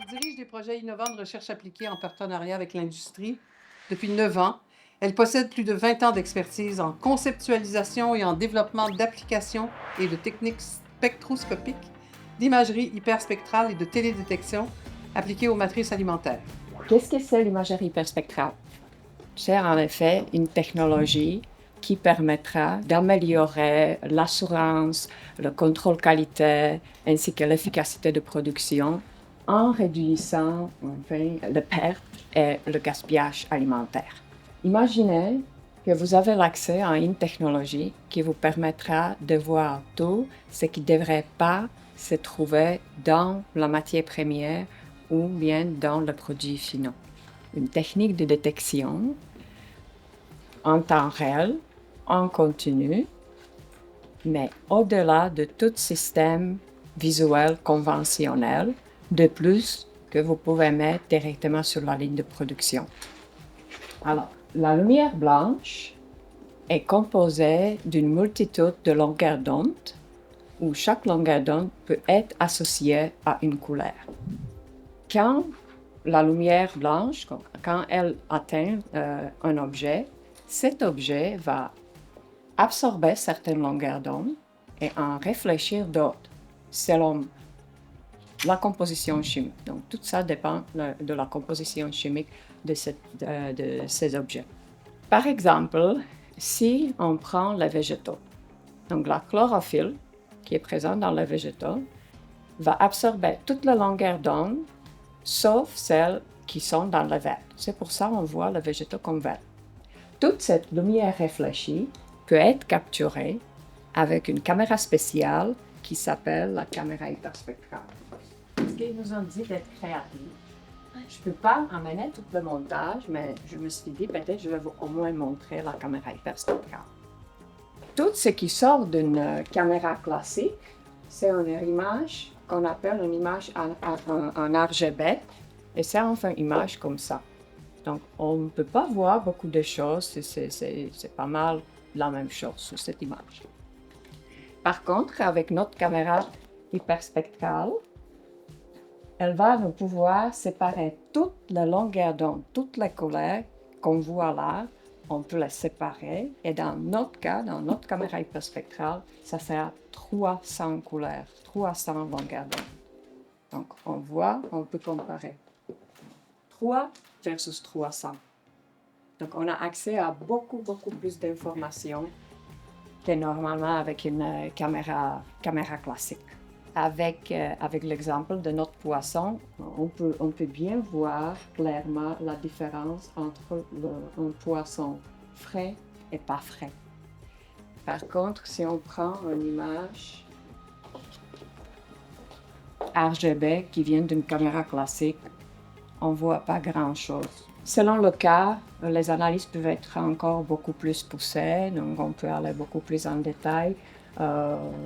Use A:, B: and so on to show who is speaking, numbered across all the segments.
A: Elle dirige des projets innovants de recherche appliquée en partenariat avec l'industrie depuis 9 ans. Elle possède plus de 20 ans d'expertise en conceptualisation et en développement d'applications et de techniques spectroscopiques, d'imagerie hyperspectrale et de télédétection appliquées aux matrices alimentaires.
B: Qu'est-ce que c'est l'imagerie hyperspectrale? C'est en effet une technologie qui permettra d'améliorer l'assurance, le contrôle qualité ainsi que l'efficacité de production en réduisant enfin, les pertes et le gaspillage alimentaire. Imaginez que vous avez l'accès à une technologie qui vous permettra de voir tout ce qui ne devrait pas se trouver dans la matière première ou bien dans le produit final. Une technique de détection en temps réel, en continu, mais au-delà de tout système visuel conventionnel, de plus que vous pouvez mettre directement sur la ligne de production. Alors, la lumière blanche est composée d'une multitude de longueurs d'onde où chaque longueur d'onde peut être associée à une couleur. Quand la lumière blanche, quand elle atteint un objet, cet objet va absorber certaines longueurs d'onde et en réfléchir d'autres selon la composition chimique. Donc, tout ça dépend de la composition chimique de ces objets. Par exemple, si on prend les végétaux, donc la chlorophylle qui est présente dans les végétaux va absorber toute la longueur d'onde sauf celles qui sont dans le vert. C'est pour ça qu'on voit les végétaux comme verts. Toute cette lumière réfléchie peut être capturée avec une caméra spéciale qui s'appelle la caméra hyperspectrale. Ce qu'ils nous ont dit d'être créatifs. Je ne peux pas amener tout le montage, mais je me suis dit peut-être je vais vous au moins montrer la caméra hyperspectrale. Tout ce qui sort d'une caméra classique, c'est une image qu'on appelle une image en RGB, et c'est enfin une image comme ça. Donc, on ne peut pas voir beaucoup de choses, c'est pas mal la même chose sur cette image. Par contre, avec notre caméra hyperspectrale, elle va nous pouvoir séparer toute la longueur d'onde, toutes les couleurs qu'on voit là, on peut les séparer. Et dans notre cas, dans notre caméra hyperspectrale, ça sera 300 couleurs, 300 longueurs d'onde. Donc, on voit, on peut comparer 3 versus 300. Donc, on a accès à beaucoup plus d'informations que normalement avec une caméra classique. Avec l'exemple de notre poisson, on peut bien voir clairement la différence entre un poisson frais et pas frais. Par contre, si on prend une image RGB qui vient d'une caméra classique, on ne voit pas grand-chose. Selon le cas, les analyses peuvent être encore beaucoup plus poussées, donc on peut aller beaucoup plus en détail.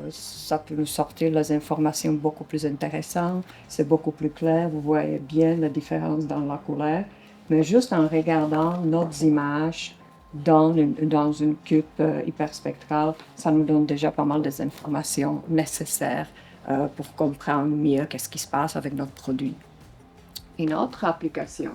B: Ça peut nous sortir les informations beaucoup plus intéressantes, c'est beaucoup plus clair, vous voyez bien la différence dans la couleur. Mais juste en regardant nos images dans une coupe hyperspectrale, ça nous donne déjà pas mal d'informations nécessaires pour comprendre mieux qu'est-ce qui se passe avec notre produit. Une autre application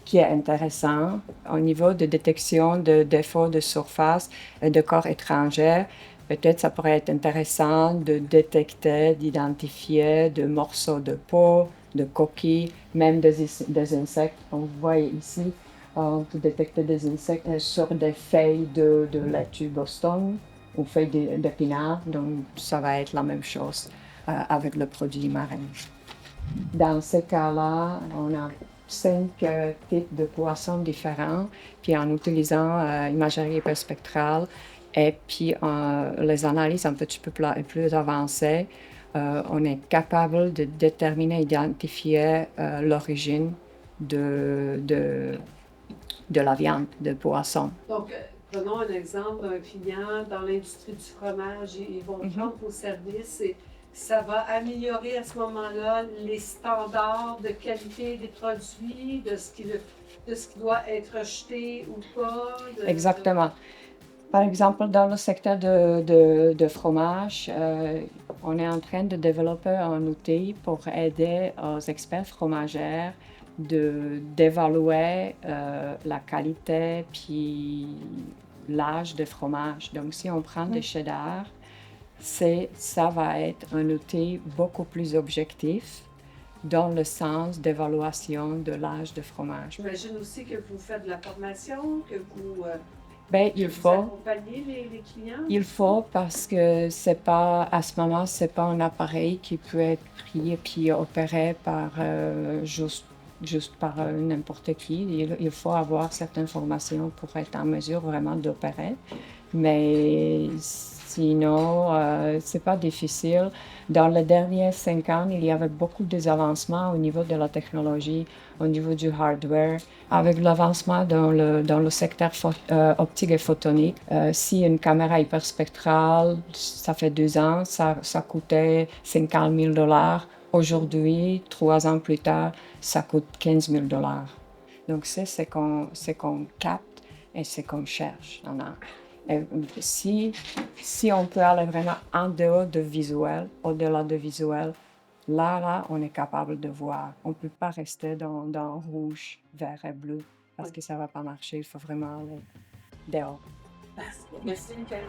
B: qui est intéressante au niveau de détection de défauts de surface et de corps étrangers. Peut-être ça pourrait être intéressant de détecter, d'identifier des morceaux de peau, de coquilles, même des insectes. On voit ici, on peut détecter des insectes sur des feuilles de laitue Boston ou feuilles d'épinards. Donc, ça va être la même chose avec le produit marin. Dans ce cas-là, on a 5 types de poissons différents, puis en utilisant l'imagerie hyperspectrale et puis les analyses un petit peu plus avancées, on est capable de déterminer, identifier l'origine de la viande, de poisson.
A: Donc, prenons un exemple d'un client dans l'industrie du fromage. Ils vont prendre vos services et ça va améliorer à ce moment-là les standards de qualité des produits, de ce qui doit être jeté ou pas.
B: Exactement. Par exemple, dans le secteur de fromage, On est en train de développer un outil pour aider aux experts fromagères d'évaluer la qualité puis l'âge de fromage. Donc, si on prend des cheddar, ça va être un outil beaucoup plus objectif dans le sens d'évaluation de l'âge de fromage.
C: J'imagine aussi que vous faites de la formation, que vous,
B: Il
C: vous
B: faut.
C: accompagnez les clients.
B: Il faut parce que c'est pas, à ce moment, c'est pas un appareil qui peut être pris et puis opéré par juste par n'importe qui. Il faut avoir certaines formations pour être en mesure vraiment d'opérer. Mais sinon, c'est pas difficile. Dans les derniers 5 ans, il y avait beaucoup d'avancements au niveau de la technologie, au niveau du hardware. Avec l'avancement dans le secteur optique et photonique, si une caméra hyperspectrale, ça fait 2 ans, ça coûtait 50 000 $. Aujourd'hui, 3 ans plus tard, ça coûte 15 000 $. Donc, c'est ce qu'on capte et ce qu'on cherche. Et si on peut aller vraiment en dehors de visuel, au-delà de visuel, là, on est capable de voir. On ne peut pas rester dans rouge, vert et bleu parce que ça ne va pas marcher. Il faut vraiment aller dehors.
C: Merci, Michael.